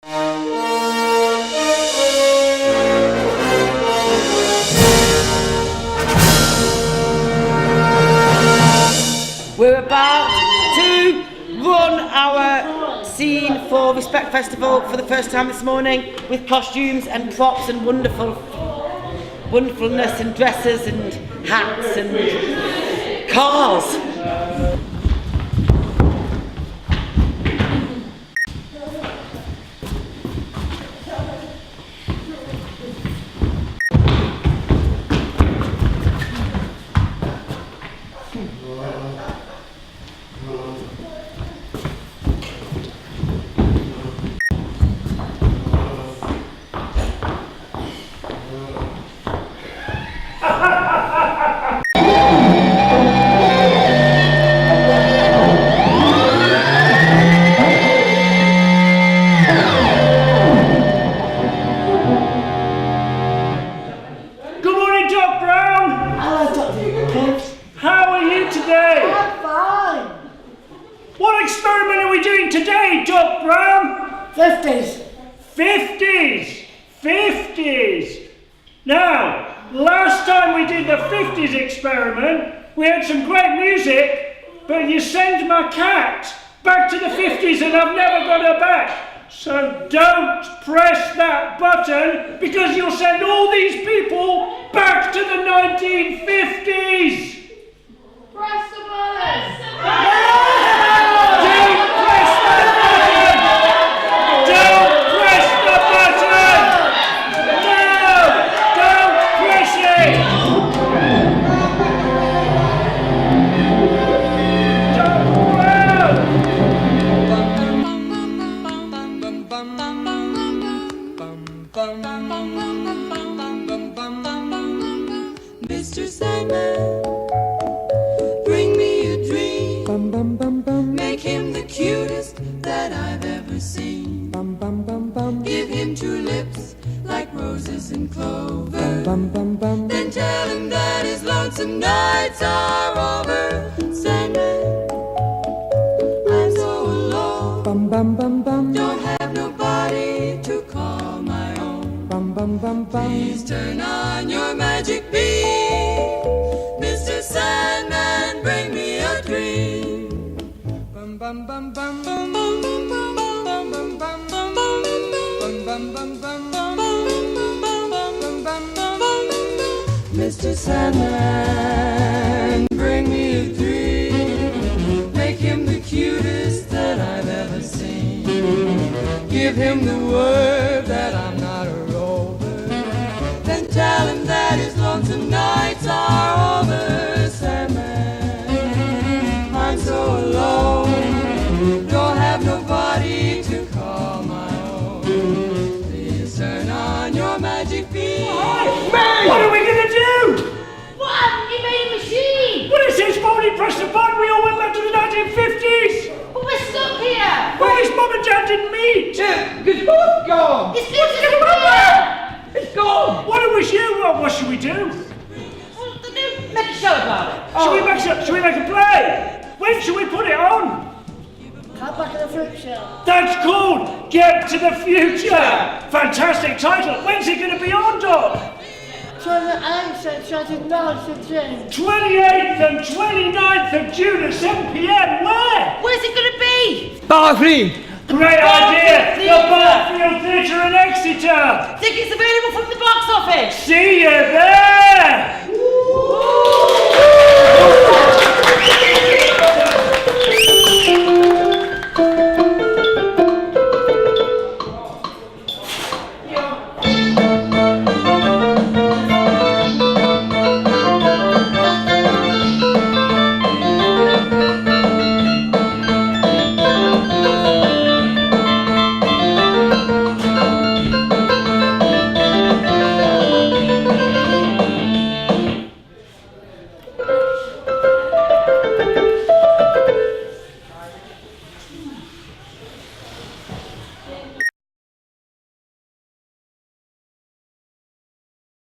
We're about to run our scene for Respect Festival for the first time this morning with costumes and props and wonderfulness and dresses and hats and cars. Now, last time we did the 50s experiment, we had some great music, but you sent my cat back to the 50s and I've never got her back. So don't press that button because you'll send all these people back to the 1950s. Press the button! Don't press that button! Don't press the button! No! Don't press it! Mr. Sandman, bring me a dream. Make him the cutest that I've ever seen. Give him two lips like roses and clover. Then tell him that his lonesome nights are over. Sandman, I'm so alone. Don't have nobody to call my own. Please turn on your magic beam. Mr. Sandman, bring me a dream. Mr. Sandman, bring me a dream. Make him the cutest that I've ever seen. Give him the word that I'm not a rover. Then tell him that his lonesome nights are over. Sandman, I'm so alone. Don't have nobody to call my own. Please turn on your magic beam. What are we gonna do? What? He made a machine! Well, it says when he pressed the button, we all went back to the 1950s. But we're stuck here! Well, his mum and dad didn't meet. Because both gone. It's disappeared! It's gone. What do we do? What should we do? Well, make a show about it. Should we make a play? When should we put it on? Come back in the future. That's called Get to the Future. Fantastic title. When's it going to be on, Doc? 28th and 29th of June. 28th and 29th of June at 7 p.m. Where? Where's it going to be? Barnfield. Great idea. The Barnfield Theatre in Exeter. Tickets available from the box office. See you there.